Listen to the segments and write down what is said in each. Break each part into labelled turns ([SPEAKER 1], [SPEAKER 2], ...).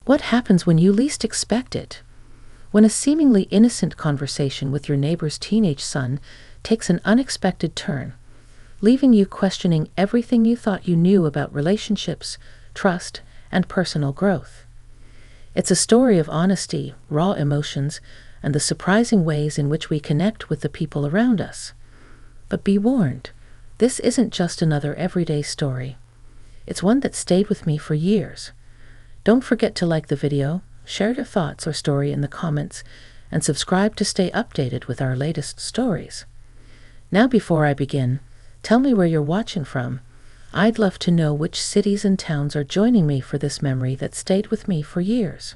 [SPEAKER 1] What happens when you least expect it? When a seemingly innocent conversation with your neighbor's teenage son takes an unexpected turn, leaving you questioning everything you thought you knew about relationships, trust, and personal growth. It's a story of honesty, raw emotions, and the surprising ways in which we connect with the people around us. But be warned, this isn't just another everyday story. It's one that stayed with me for years. Don't forget to like the video, share your thoughts or story in the comments, and subscribe to stay updated with our latest stories. Now before I begin, tell me where you're watching from. I'd love to know which cities and towns are joining me for this memory that stayed with me for years.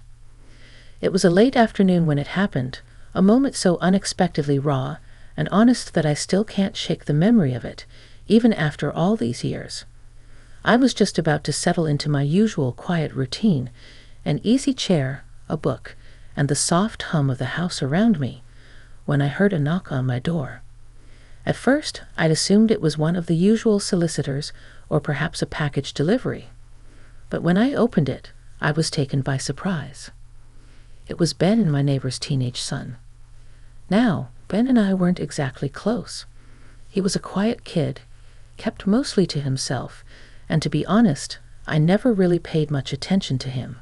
[SPEAKER 1] It was a late afternoon when it happened, a moment so unexpectedly raw and honest that I still can't shake the memory of it, even after all these years. I was just about to settle into my usual quiet routine, an easy chair, a book, and the soft hum of the house around me, when I heard a knock on my door. At first, I'd assumed it was one of the usual solicitors or perhaps a package delivery. But when I opened it, I was taken by surprise. It was Ben and my neighbor's teenage son. Now, Ben and I weren't exactly close. He was a quiet kid, kept mostly to himself, and to be honest, I never really paid much attention to him.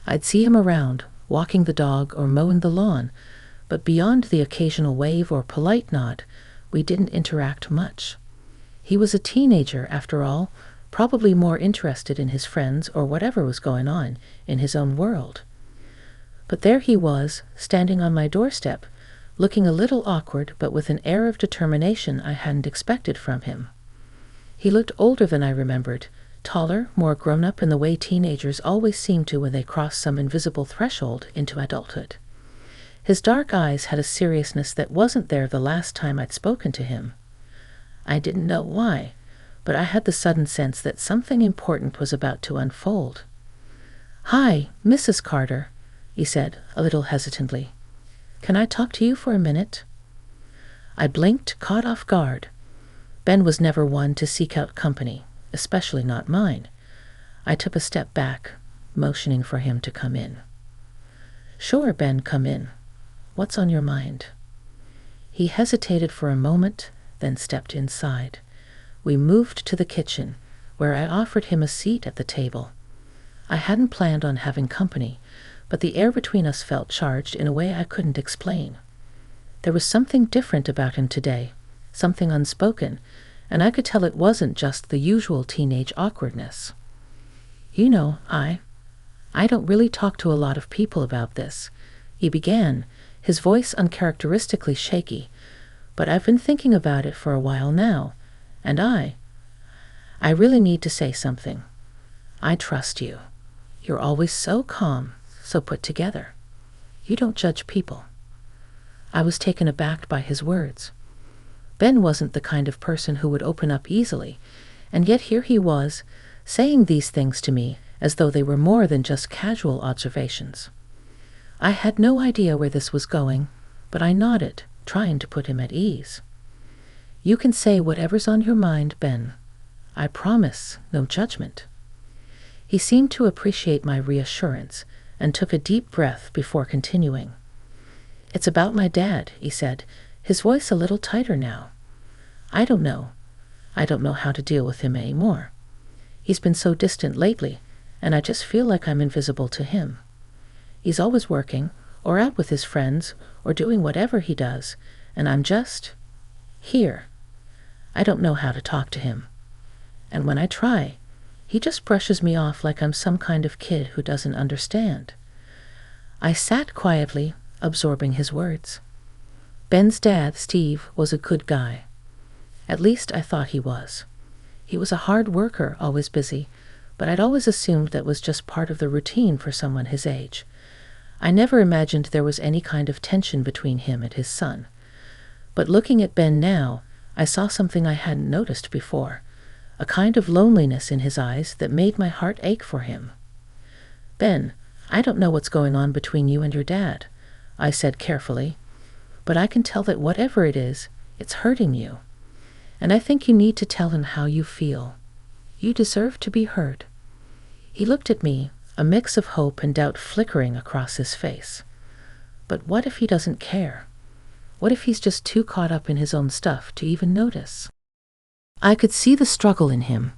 [SPEAKER 1] I'd see him around, walking the dog or mowing the lawn, but beyond the occasional wave or polite nod, we didn't interact much. He was a teenager, after all, probably more interested in his friends or whatever was going on in his own world. But there he was, standing on my doorstep, looking a little awkward but with an air of determination I hadn't expected from him. He looked older than I remembered, taller, more grown-up in the way teenagers always seem to when they cross some invisible threshold into adulthood. His dark eyes had a seriousness that wasn't there the last time I'd spoken to him. I didn't know why, but I had the sudden sense that something important was about to unfold. "Hi, Mrs. Carter," he said, a little hesitantly. "Can I talk to you for a minute?" I blinked, caught off guard. Ben was never one to seek out company, especially not mine. I took a step back, motioning for him to come in. "Sure, Ben, come in. What's on your mind?" He hesitated for a moment, then stepped inside. We moved to the kitchen, where I offered him a seat at the table. I hadn't planned on having company, but the air between us felt charged in a way I couldn't explain. There was something different about him today, something unspoken, and I could tell it wasn't just the usual teenage awkwardness. "You know, I don't really talk to a lot of people about this," he began, his voice uncharacteristically shaky, "but I've been thinking about it for a while now, and I really need to say something. I trust you. You're always so calm, so put together. You don't judge people." I was taken aback by his words. Ben wasn't the kind of person who would open up easily, and yet here he was, saying these things to me as though they were more than just casual observations. I had no idea where this was going, but I nodded, trying to put him at ease. "You can say whatever's on your mind, Ben. I promise, no judgment." He seemed to appreciate my reassurance and took a deep breath before continuing. "It's about my dad," he said, his voice a little tighter now. I don't know how to deal with him anymore. He's been so distant lately, and I just feel like I'm invisible to him. He's always working, or out with his friends, or doing whatever he does, and I'm just here. I don't know how to talk to him. And when I try, he just brushes me off like I'm some kind of kid who doesn't understand. I sat quietly, absorbing his words. Ben's dad, Steve, was a good guy. At least I thought he was. He was a hard worker, always busy, but I'd always assumed that was just part of the routine for someone his age. I never imagined there was any kind of tension between him and his son. But looking at Ben now, I saw something I hadn't noticed before, a kind of loneliness in his eyes that made my heart ache for him. "Ben, I don't know what's going on between you and your dad," I said carefully, "but I can tell that whatever it is, it's hurting you. And I think you need to tell him how you feel. You deserve to be heard." He looked at me, a mix of hope and doubt flickering across his face. But what if he doesn't care? What if he's just too caught up in his own stuff to even notice? I could see the struggle in him,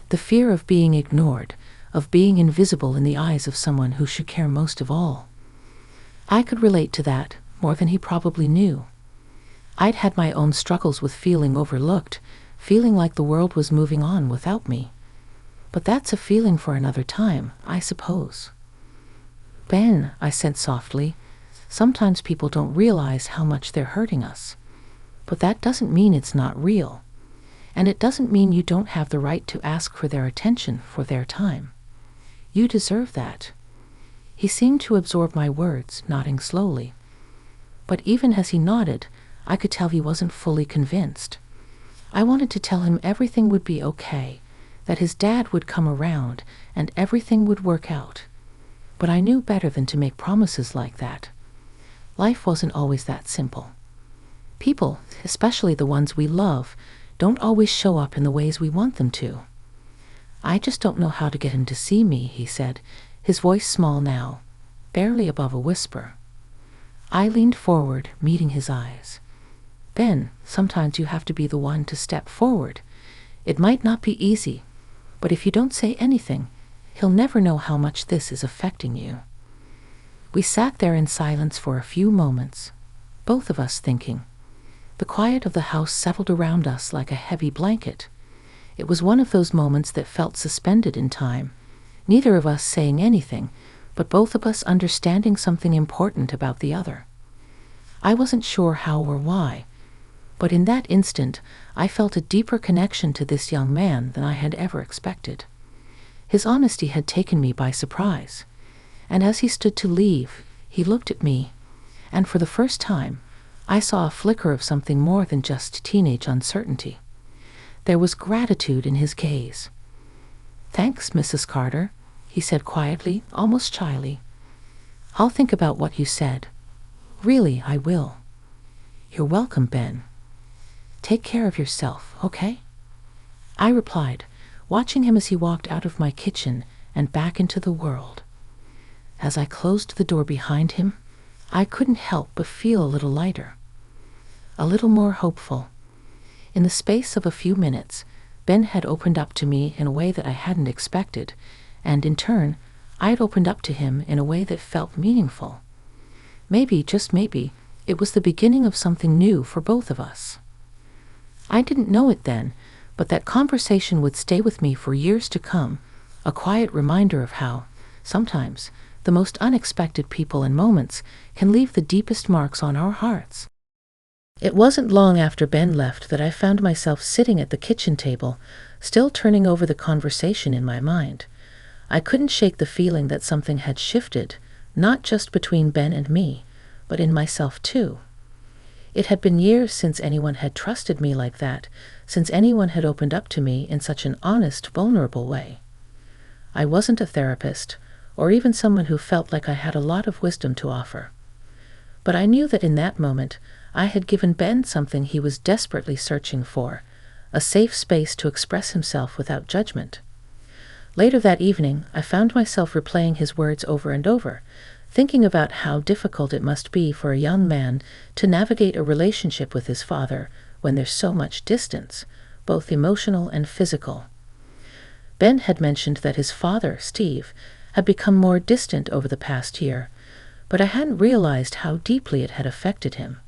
[SPEAKER 1] the fear of being ignored, of being invisible in the eyes of someone who should care most of all. I could relate to that more than he probably knew. I'd had my own struggles with feeling overlooked, feeling like the world was moving on without me. But that's a feeling for another time, I suppose. Ben, I said softly, sometimes people don't realize how much they're hurting us. But that doesn't mean it's not real. And it doesn't mean you don't have the right to ask for their attention, for their time. You deserve that. He seemed to absorb my words, nodding slowly. But even as he nodded, I could tell he wasn't fully convinced. I wanted to tell him everything would be okay, that his dad would come around and everything would work out. But I knew better than to make promises like that. Life wasn't always that simple. People, especially the ones we love, don't always show up in the ways we want them to. I just don't know how to get him to see me, he said, his voice small now, barely above a whisper. I leaned forward, meeting his eyes. Ben, sometimes you have to be the one to step forward. It might not be easy, but if you don't say anything, he'll never know how much this is affecting you. We sat there in silence for a few moments, both of us thinking. The quiet of the house settled around us like a heavy blanket. It was one of those moments that felt suspended in time, neither of us saying anything, but both of us understanding something important about the other. I wasn't sure how or why, but in that instant I felt a deeper connection to this young man than I had ever expected. His honesty had taken me by surprise, and as he stood to leave, he looked at me, and for the first time, I saw a flicker of something more than just teenage uncertainty. There was gratitude in his gaze. "Thanks, Mrs. Carter," he said quietly, almost shyly. "I'll think about what you said. Really, I will." "You're welcome, Ben. Take care of yourself, okay?" I replied, watching him as he walked out of my kitchen and back into the world. As I closed the door behind him, I couldn't help but feel a little lighter, a little more hopeful. In the space of a few minutes, Ben had opened up to me in a way that I hadn't expected, and in turn, I had opened up to him in a way that felt meaningful. Maybe, just maybe, it was the beginning of something new for both of us. I didn't know it then, but that conversation would stay with me for years to come, a quiet reminder of how, sometimes, the most unexpected people and moments can leave the deepest marks on our hearts. It wasn't long after Ben left that I found myself sitting at the kitchen table, still turning over the conversation in my mind. I couldn't shake the feeling that something had shifted, not just between Ben and me, but in myself too. It had been years since anyone had trusted me like that, since anyone had opened up to me in such an honest, vulnerable way. I wasn't a therapist, or even someone who felt like I had a lot of wisdom to offer. But I knew that in that moment, I had given Ben something he was desperately searching for, a safe space to express himself without judgment. Later that evening, I found myself replaying his words over and over, thinking about how difficult it must be for a young man to navigate a relationship with his father when there's so much distance, both emotional and physical. Ben had mentioned that his father, Steve, had become more distant over the past year, but I hadn't realized how deeply it had affected him.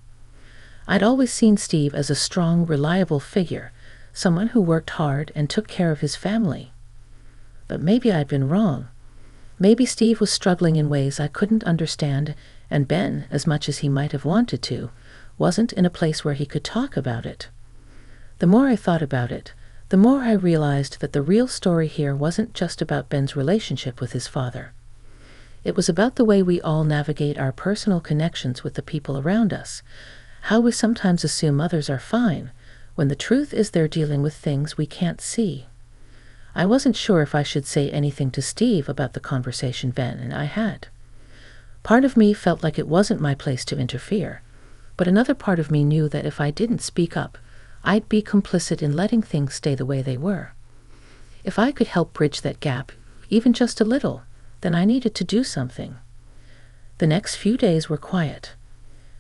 [SPEAKER 1] I'd always seen Steve as a strong, reliable figure, someone who worked hard and took care of his family. But maybe I'd been wrong. Maybe Steve was struggling in ways I couldn't understand, and Ben, as much as he might have wanted to, wasn't in a place where he could talk about it. The more I thought about it, the more I realized that the real story here wasn't just about Ben's relationship with his father. It was about the way we all navigate our personal connections with the people around us, how we sometimes assume others are fine, when the truth is they're dealing with things we can't see. I wasn't sure if I should say anything to Steve about the conversation Ben and I had. Part of me felt like it wasn't my place to interfere, but another part of me knew that if I didn't speak up, I'd be complicit in letting things stay the way they were. If I could help bridge that gap, even just a little, Then I needed to do something. The next few days were quiet.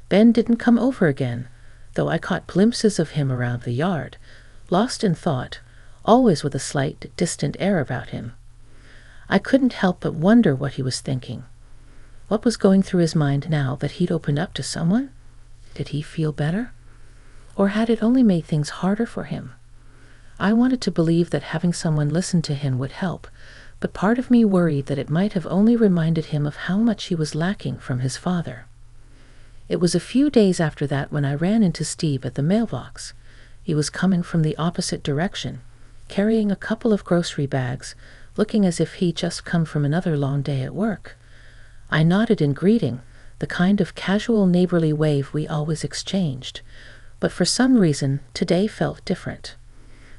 [SPEAKER 1] Ben didn't come over again, though I caught glimpses of him around the yard, lost in thought, always with a slight, distant air about him. I couldn't help but wonder what he was thinking. What was going through his mind now that he'd opened up to someone? Did he feel better? Or had it only made things harder for him? I wanted to believe that having someone listen to him would help, but part of me worried that it might have only reminded him of how much he was lacking from his father. It was a few days after that when I ran into Steve at the mailbox. He was coming from the opposite direction, carrying a couple of grocery bags, looking as if he'd just come from another long day at work. I nodded in greeting, the kind of casual neighborly wave we always exchanged, but for some reason today felt different.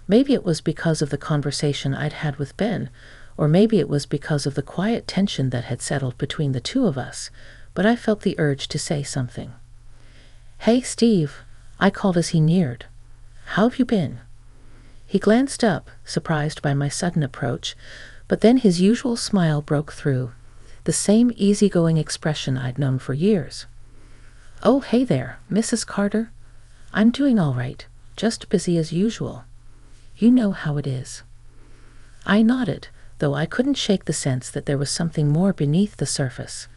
[SPEAKER 1] Maybe it was because of the conversation I'd had with Ben, or maybe it was because of the quiet tension that had settled between the two of us, but I felt the urge to say something. "Hey, Steve," I called as he neared. "How have you been?" He glanced up, surprised by my sudden approach, but then his usual smile broke through, the same easygoing expression I'd known for years. "Oh, hey there, Mrs. Carter. I'm doing all right, just busy as usual. You know how it is." I nodded, though I couldn't shake the sense that there was something more beneath the surface.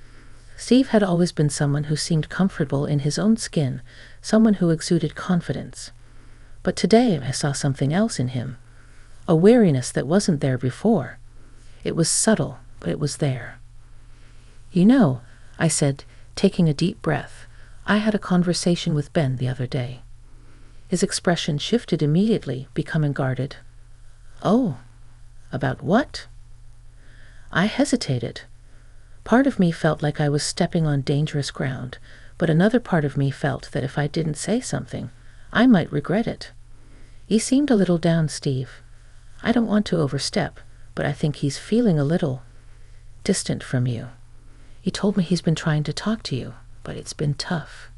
[SPEAKER 1] Steve had always been someone who seemed comfortable in his own skin, someone who exuded confidence. But today I saw something else in him, a wariness that wasn't there before. It was subtle, but it was there. "You know," I said, taking a deep breath, "I had a conversation with Ben the other day." His expression shifted immediately, becoming guarded. "Oh, about what?" I hesitated. Part of me felt like I was stepping on dangerous ground, but another part of me felt that if I didn't say something, I might regret it. "He seemed a little down, Steve. I don't want to overstep, but I think he's feeling a little distant from you. He told me he's been trying to talk to you, but it's been tough."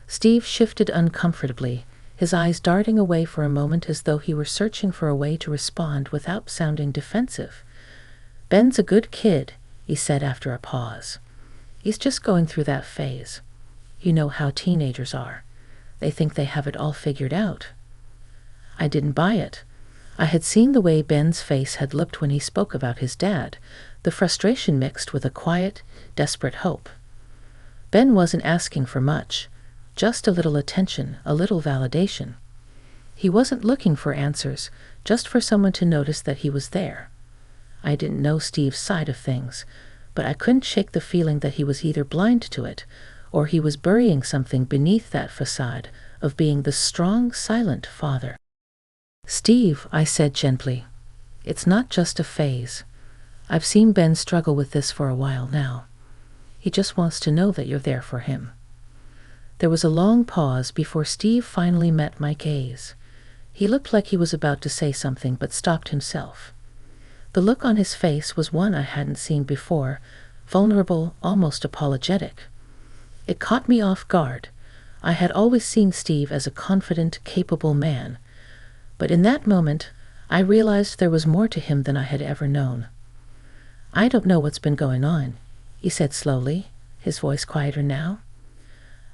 [SPEAKER 1] Steve shifted uncomfortably, his eyes darting away for a moment as though he were searching for a way to respond without sounding defensive. "Ben's a good kid," he said after a pause. "He's just going through that phase. You know how teenagers are. They think they have it all figured out." I didn't buy it. I had seen the way Ben's face had looked when he spoke about his dad, the frustration mixed with a quiet, desperate hope. Ben wasn't asking for much, just a little attention, a little validation. He wasn't looking for answers, just for someone to notice that he was there. I didn't know Steve's side of things, but I couldn't shake the feeling that he was either blind to it, or he was burying something beneath that facade of being the strong, silent father. "Steve," I said gently, "it's not just a phase. I've seen Ben struggle with this for a while now. He just wants to know that you're there for him." There was a long pause before Steve finally met my gaze. He looked like he was about to say something but stopped himself. The look on his face was one I hadn't seen before, vulnerable, almost apologetic. It caught me off guard. I had always seen Steve as a confident, capable man, but in that moment, I realized there was more to him than I had ever known. "I don't know what's been going on," he said slowly, his voice quieter now.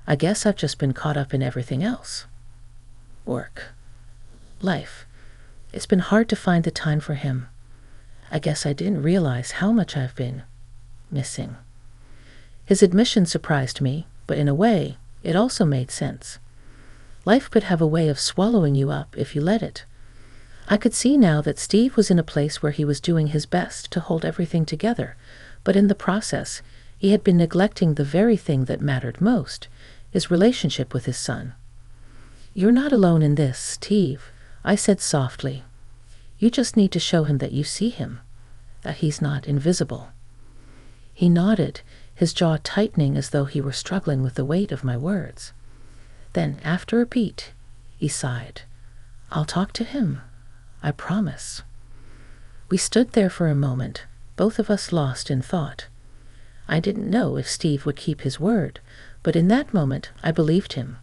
[SPEAKER 1] "I guess I've just been caught up in everything else. Work. Life. It's been hard to find the time for him. I guess I didn't realize how much I've been missing." His admission surprised me, but in a way, it also made sense. Life could have a way of swallowing you up if you let it. I could see now that Steve was in a place where he was doing his best to hold everything together, but in the process, he had been neglecting the very thing that mattered most, his relationship with his son. "You're not alone in this, Steve," I said softly. "You just need to show him that you see him, that he's not invisible." He nodded, his jaw tightening as though he were struggling with the weight of my words. Then, after a beat, he sighed. "I'll talk to him. I promise." We stood there for a moment, both of us lost in thought. I didn't know if Steve would keep his word, but in that moment I believed him.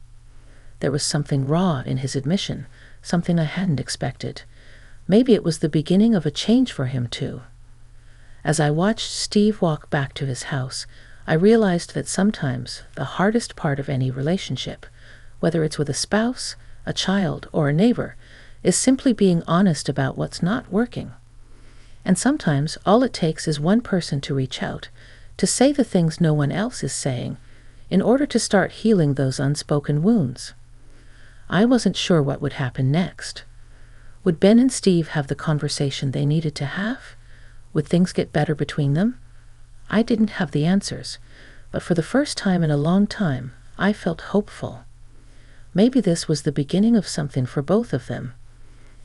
[SPEAKER 1] There was something raw in his admission, something I hadn't expected. Maybe it was the beginning of a change for him too. As I watched Steve walk back to his house, I realized that sometimes the hardest part of any relationship, whether it's with a spouse, a child, or a neighbor, is simply being honest about what's not working. And sometimes all it takes is one person to reach out, to say the things no one else is saying, in order to start healing those unspoken wounds. I wasn't sure what would happen next. Would Ben and Steve have the conversation they needed to have? Would things get better between them? I didn't have the answers, but for the first time in a long time, I felt hopeful. Maybe this was the beginning of something for both of them.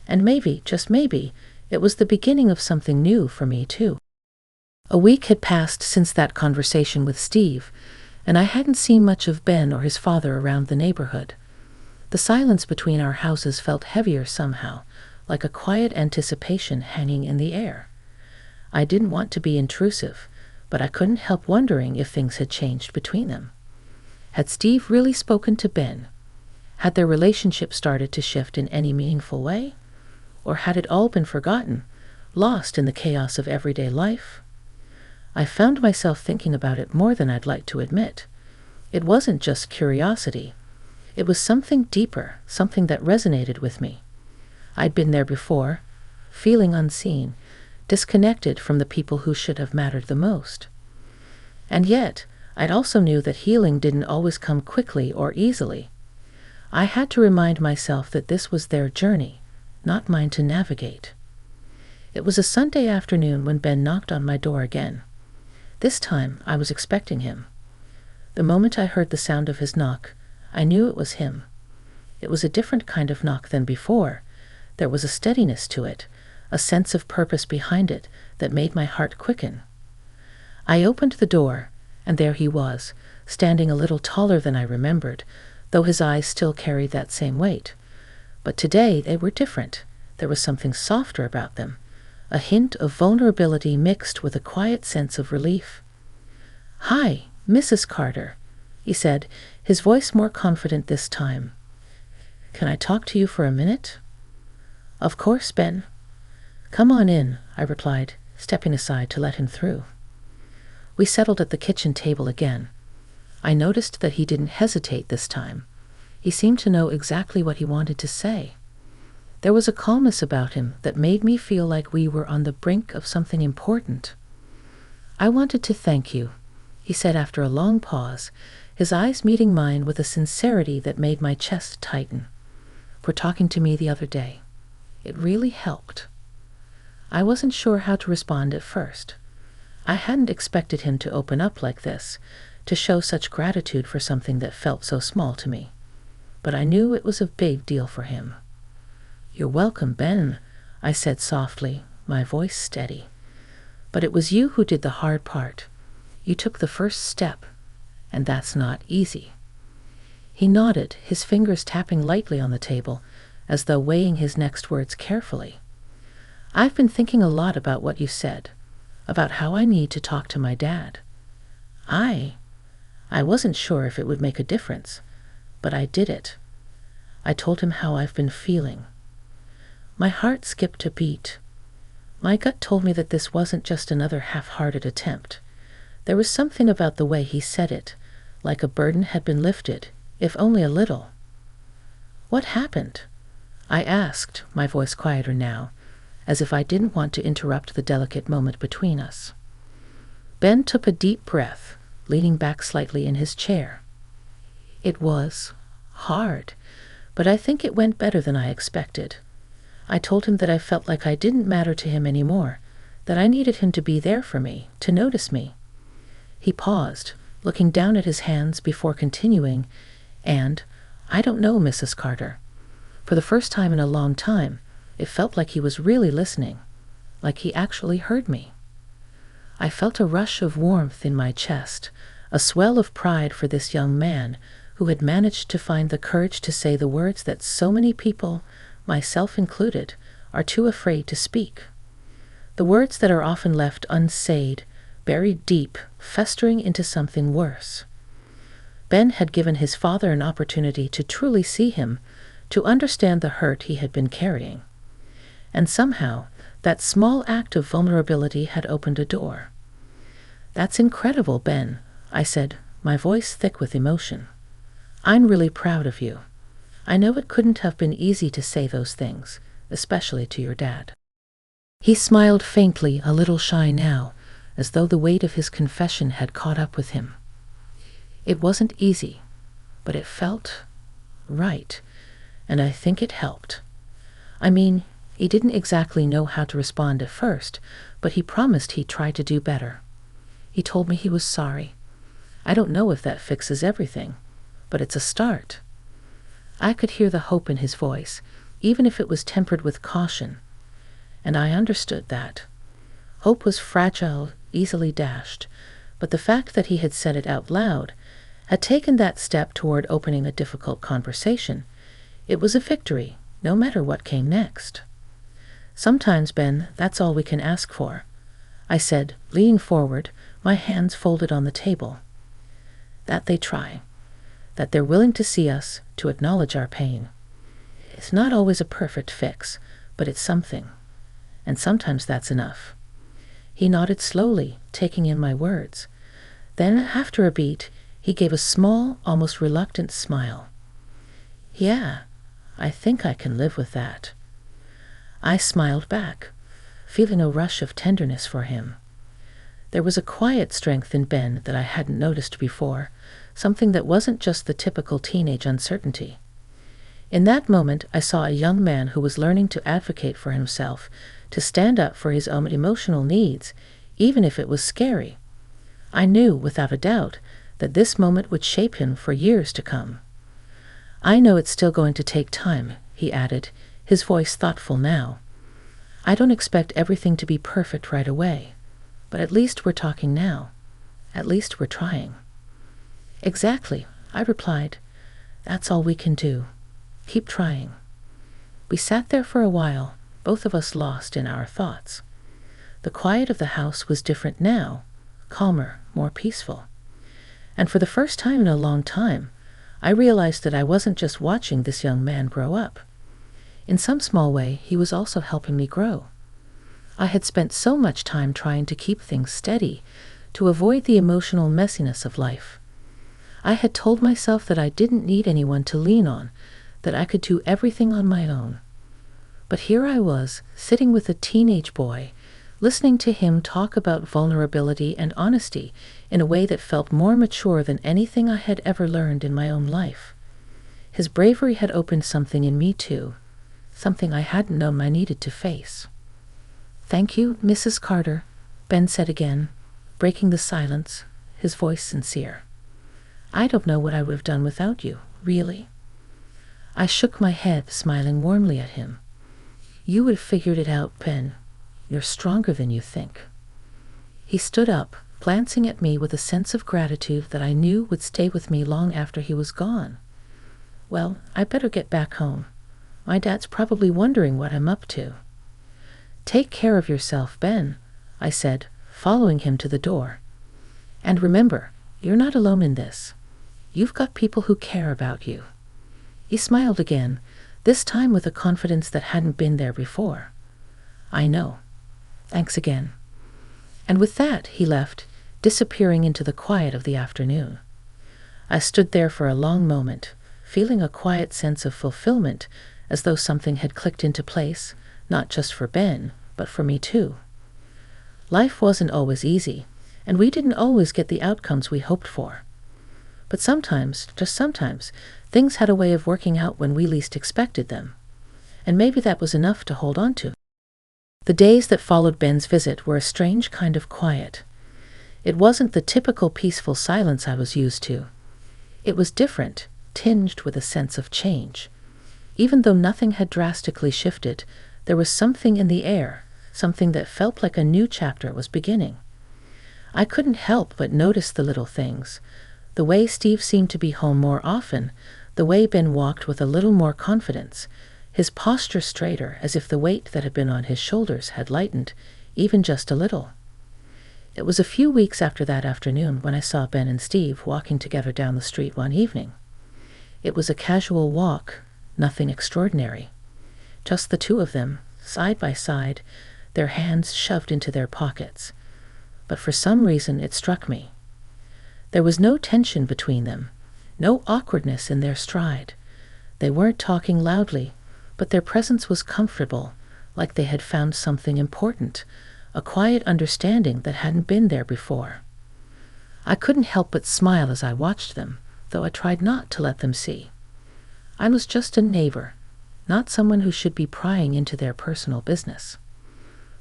[SPEAKER 1] And maybe, just maybe, it was the beginning of something new for me too. A week had passed since that conversation with Steve, and I hadn't seen much of Ben or his father around the neighborhood. The silence between our houses felt heavier somehow, like a quiet anticipation hanging in the air. I didn't want to be intrusive, but I couldn't help wondering if things had changed between them. Had Steve really spoken to Ben? Had their relationship started to shift in any meaningful way? Or had it all been forgotten, lost in the chaos of everyday life? I found myself thinking about it more than I'd like to admit. It wasn't just curiosity. It was something deeper, something that resonated with me. I'd been there before, feeling unseen, disconnected from the people who should have mattered the most. And yet, I also knew that healing didn't always come quickly or easily. I had to remind myself that this was their journey, not mine to navigate. It was a Sunday afternoon when Ben knocked on my door again. This time, I was expecting him. The moment I heard the sound of his knock, I knew it was him. It was a different kind of knock than before. There was a steadiness to it, a sense of purpose behind it that made my heart quicken. I opened the door, and there he was, standing a little taller than I remembered, though his eyes still carried that same weight. But today they were different. There was something softer about them, a hint of vulnerability mixed with a quiet sense of relief. "Hi, Mrs. Carter," he said, his voice more confident this time. "Can I talk to you for a minute?" "Of course, Ben." "Come on in," I replied, stepping aside to let him through. We settled at the kitchen table again. I noticed that he didn't hesitate this time. He seemed to know exactly what he wanted to say. There was a calmness about him that made me feel like we were on the brink of something important. "I wanted to thank you," he said after a long pause, his eyes meeting mine with a sincerity that made my chest tighten, "for talking to me the other day. It really helped." I wasn't sure how to respond at first. I hadn't expected him to open up like this, to show such gratitude for something that felt so small to me. But I knew it was a big deal for him. "You're welcome, Ben," I said softly, my voice steady. "But it was you who did the hard part. You took the first step, and that's not easy." He nodded, his fingers tapping lightly on the table, as though weighing his next words carefully. "I've been thinking a lot about what you said, about how I need to talk to my dad. I wasn't sure if it would make a difference, but I did it. I told him how I've been feeling." My heart skipped a beat. My gut told me that this wasn't just another half-hearted attempt. There was something about the way he said it, like a burden had been lifted, if only a little. "What happened?" I asked, my voice quieter now, as if I didn't want to interrupt the delicate moment between us. Ben took a deep breath, leaning back slightly in his chair. "It was hard, but I think it went better than I expected. I told him that I felt like I didn't matter to him anymore, that I needed him to be there for me, to notice me." He paused, looking down at his hands before continuing, "And, I don't know, Mrs. Carter. For the first time in a long time, it felt like he was really listening, like he actually heard me." I felt a rush of warmth in my chest, a swell of pride for this young man who had managed to find the courage to say the words that so many people, myself included, are too afraid to speak. The words that are often left unsaid, buried deep, festering into something worse. Ben had given his father an opportunity to truly see him, to understand the hurt he had been carrying. And somehow, That small act of vulnerability had opened a door. "That's incredible, Ben," I said, my voice thick with emotion. "I'm really proud of you. I know it couldn't have been easy to say those things, especially to your dad." He smiled faintly, a little shy now, as though the weight of his confession had caught up with him. "It wasn't easy, but it felt right, and I think it helped. I mean, he didn't exactly know how to respond at first, but he promised he'd try to do better. He told me he was sorry. I don't know if that fixes everything, but it's a start." I could hear the hope in his voice, even if it was tempered with caution, and I understood that. Hope was fragile, easily dashed, but the fact that he had said it out loud, had taken that step toward opening a difficult conversation, it was a victory, no matter what came next. "Sometimes, Ben, that's all we can ask for," I said, leaning forward, my hands folded on the table. "That they try, that they're willing to see us, to acknowledge our pain. It's not always a perfect fix, but it's something. And sometimes that's enough." He nodded slowly, taking in my words. Then, after a beat, he gave a small, almost reluctant smile. "Yeah, I think I can live with that." I smiled back, feeling a rush of tenderness for him. There was a quiet strength in Ben that I hadn't noticed before, something that wasn't just the typical teenage uncertainty. In that moment, I saw a young man who was learning to advocate for himself, to stand up for his own emotional needs, even if it was scary. I knew, without a doubt, that this moment would shape him for years to come. "I know it's still going to take time," he added, his voice thoughtful now. "I don't expect everything to be perfect right away, but at least we're talking now. At least we're trying." "Exactly," I replied. "That's all we can do. Keep trying." We sat there for a while, both of us lost in our thoughts. The quiet of the house was different now, calmer, more peaceful. And for the first time in a long time, I realized that I wasn't just watching this young man grow up. In some small way, he was also helping me grow. I had spent so much time trying to keep things steady, to avoid the emotional messiness of life. I had told myself that I didn't need anyone to lean on, that I could do everything on my own. But here I was, sitting with a teenage boy, listening to him talk about vulnerability and honesty in a way that felt more mature than anything I had ever learned in my own life. His bravery had opened something in me too, something I hadn't known I needed to face. "Thank you, Mrs. Carter," Ben said again, breaking the silence, his voice sincere. "I don't know what I would have done without you, really." I shook my head, smiling warmly at him. "You would have figured it out, Ben. You're stronger than you think." He stood up, glancing at me with a sense of gratitude that I knew would stay with me long after he was gone. "Well, I better get back home. My dad's probably wondering what I'm up to." "Take care of yourself, Ben," I said, following him to the door. "And remember, you're not alone in this. You've got people who care about you." He smiled again, this time with a confidence that hadn't been there before. "I know. Thanks again." And with that, he left, disappearing into the quiet of the afternoon. I stood there for a long moment, feeling a quiet sense of fulfillment, as though something had clicked into place, not just for Ben, but for me too. Life wasn't always easy, and we didn't always get the outcomes we hoped for. But sometimes, just sometimes, things had a way of working out when we least expected them. And maybe that was enough to hold on to. The days that followed Ben's visit were a strange kind of quiet. It wasn't the typical peaceful silence I was used to. It was different, tinged with a sense of change. Even though nothing had drastically shifted, there was something in the air, something that felt like a new chapter was beginning. I couldn't help but notice the little things. The way Steve seemed to be home more often, the way Ben walked with a little more confidence, his posture straighter as if the weight that had been on his shoulders had lightened, even just a little. It was a few weeks after that afternoon when I saw Ben and Steve walking together down the street one evening. It was a casual walk, nothing extraordinary. Just the two of them, side by side, their hands shoved into their pockets. But for some reason it struck me. There was no tension between them, no awkwardness in their stride. They weren't talking loudly, but their presence was comfortable, like they had found something important, a quiet understanding that hadn't been there before. I couldn't help but smile as I watched them, though I tried not to let them see. I was just a neighbor, not someone who should be prying into their personal business.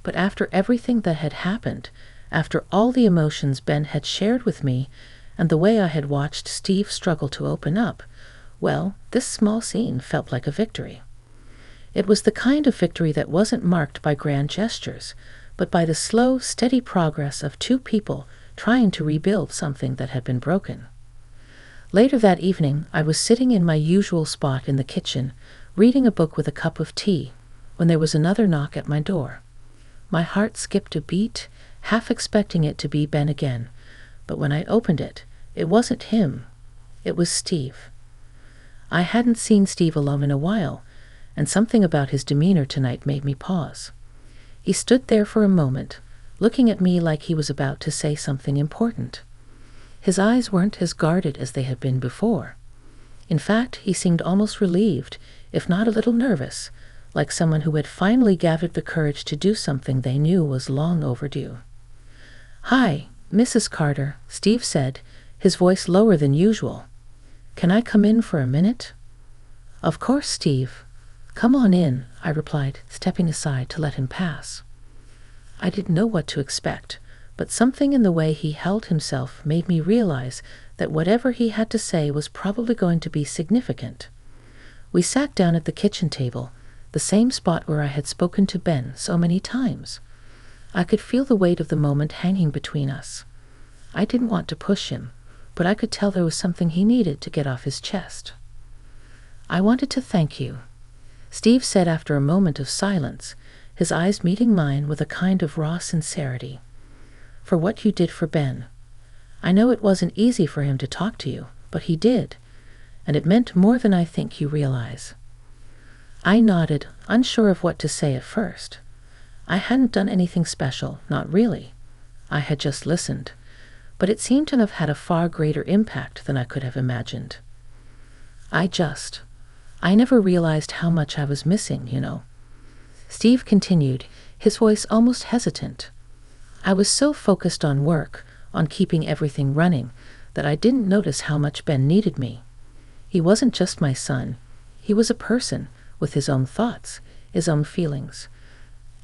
[SPEAKER 1] But after everything that had happened, after all the emotions Ben had shared with me, and the way I had watched Steve struggle to open up, well, this small scene felt like a victory. It was the kind of victory that wasn't marked by grand gestures, but by the slow, steady progress of two people trying to rebuild something that had been broken. Later that evening, I was sitting in my usual spot in the kitchen, reading a book with a cup of tea, when there was another knock at my door. My heart skipped a beat, half expecting it to be Ben again, but when I opened it, it wasn't him. It was Steve. I hadn't seen Steve alone in a while, and something about his demeanor tonight made me pause. He stood there for a moment, looking at me like he was about to say something important. His eyes weren't as guarded as they had been before. In fact, he seemed almost relieved, if not a little nervous, like someone who had finally gathered the courage to do something they knew was long overdue. "Hi, Mrs. Carter," Steve said, his voice lower than usual. "Can I come in for a minute?" "Of course, Steve. Come on in," I replied, stepping aside to let him pass. I didn't know what to expect, but something in the way he held himself made me realize that whatever he had to say was probably going to be significant. We sat down at the kitchen table, the same spot where I had spoken to Ben so many times. I could feel the weight of the moment hanging between us. I didn't want to push him, but I could tell there was something he needed to get off his chest. "I wanted to thank you," Steve said after a moment of silence, his eyes meeting mine with a kind of raw sincerity. "For what you did for Ben. I know it wasn't easy for him to talk to you, but he did, and it meant more than I think you realize." I nodded, unsure of what to say at first. I hadn't done anything special, not really. I had just listened, but it seemed to have had a far greater impact than I could have imagined. I never realized how much I was missing, you know." Steve continued, his voice almost hesitant. "I was so focused on work, on keeping everything running, that I didn't notice how much Ben needed me. He wasn't just my son. He was a person, with his own thoughts, his own feelings.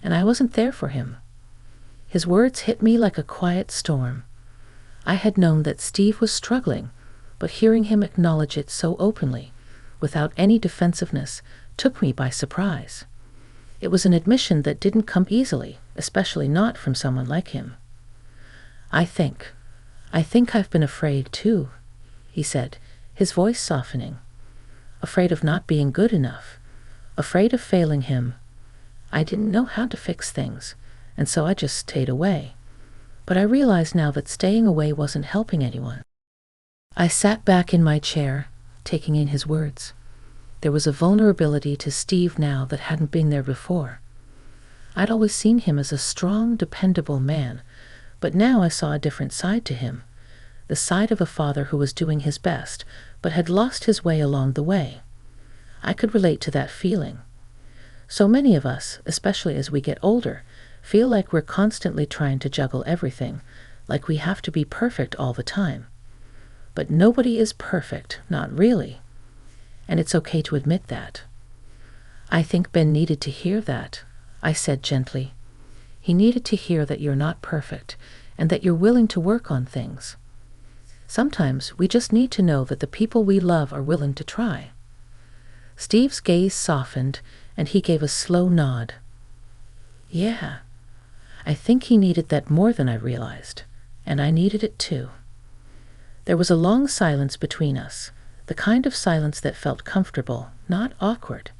[SPEAKER 1] And I wasn't there for him." His words hit me like a quiet storm. I had known that Steve was struggling, but hearing him acknowledge it so openly, without any defensive,ness, took me by surprise. It was an admission that didn't come easily, especially not from someone like him. I think I've been afraid too," he said, his voice softening. "Afraid of not being good enough, afraid of failing him. I didn't know how to fix things, and so I just stayed away. But I realize now that staying away wasn't helping anyone." I sat back in my chair, taking in his words. There was a vulnerability to Steve now that hadn't been there before. I'd always seen him as a strong, dependable man, but now I saw a different side to him, the side of a father who was doing his best, but had lost his way along the way. I could relate to that feeling. So many of us, especially as we get older, feel like we're constantly trying to juggle everything, like we have to be perfect all the time. But nobody is perfect, not really. And it's okay to admit that. "I think Ben needed to hear that," I said gently. "He needed to hear that you're not perfect, and that you're willing to work on things. Sometimes we just need to know that the people we love are willing to try." Steve's gaze softened, and he gave a slow nod. "Yeah, I think he needed that more than I realized, and I needed it too." There was a long silence between us, the kind of silence that felt comfortable, not awkward.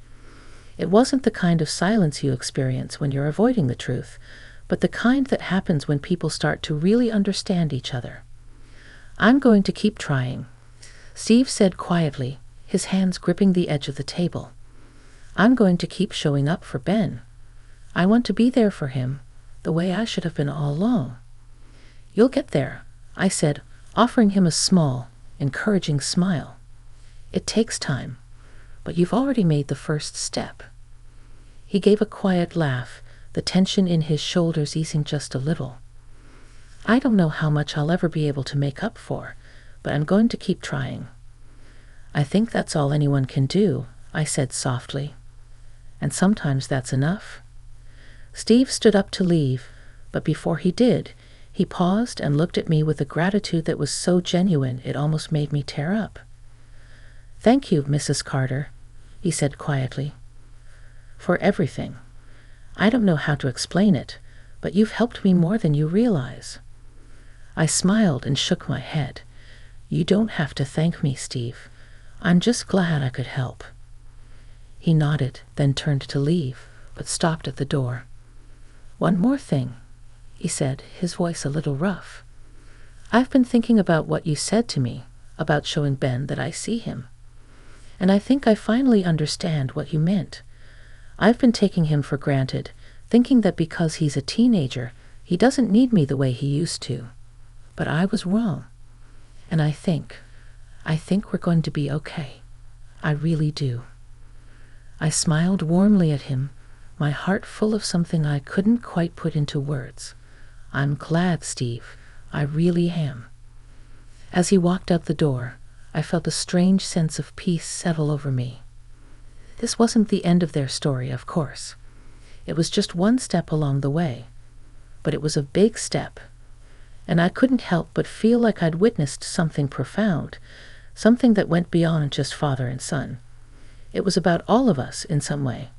[SPEAKER 1] It wasn't the kind of silence you experience when you're avoiding the truth, but the kind that happens when people start to really understand each other. "I'm going to keep trying," Steve said quietly, his hands gripping the edge of the table. "I'm going to keep showing up for Ben. I want to be there for him, the way I should have been all along. You'll get there, I said, offering him a small, encouraging smile. It takes time, but you've already made the first step. He gave a quiet laugh, the tension in his shoulders easing just a little. I don't know how much I'll ever be able to make up for, but I'm going to keep trying. I think that's all anyone can do, I said softly. And sometimes that's enough. Steve stood up to leave, but before he did, he paused and looked at me with a gratitude that was so genuine it almost made me tear up. Thank you, Mrs. Carter, he said quietly. For everything. I don't know how to explain it, but you've helped me more than you realize. I smiled and shook my head. You don't have to thank me, Steve. I'm just glad I could help. He nodded, then turned to leave, but stopped at the door. One more thing, he said, his voice a little rough. I've been thinking about what you said to me, about showing Ben that I see him. And I think I finally understand what you meant. I've been taking him for granted, thinking that because he's a teenager, he doesn't need me the way he used to. But I was wrong. And I think we're going to be okay. I really do. I smiled warmly at him, my heart full of something I couldn't quite put into words. I'm glad, Steve. I really am. As he walked out the door, I felt a strange sense of peace settle over me. This wasn't the end of their story, of course. It was just one step along the way. But it was a big step. And I couldn't help but feel like I'd witnessed something profound, something that went beyond just father and son. It was about all of us in some way.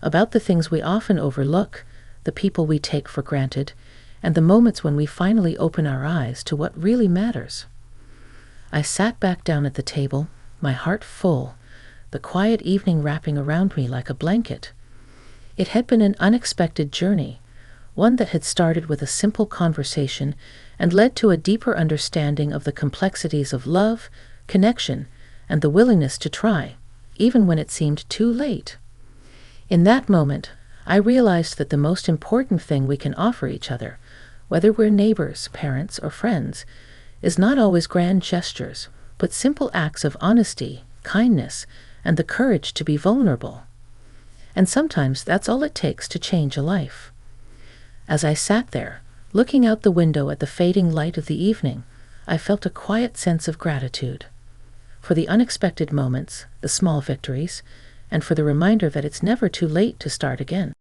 [SPEAKER 1] About the things we often overlook, the people we take for granted, and the moments when we finally open our eyes to what really matters. I sat back down at the table, my heart full, the quiet evening wrapping around me like a blanket. It had been an unexpected journey, one that had started with a simple conversation and led to a deeper understanding of the complexities of love, connection, and the willingness to try, even when it seemed too late. In that moment, I realized that the most important thing we can offer each other, whether we're neighbors, parents, or friends, is not always grand gestures, but simple acts of honesty, kindness, and the courage to be vulnerable. And sometimes that's all it takes to change a life. As I sat there, looking out the window at the fading light of the evening, I felt a quiet sense of gratitude. For the unexpected moments, the small victories, and for the reminder that it's never too late to start again.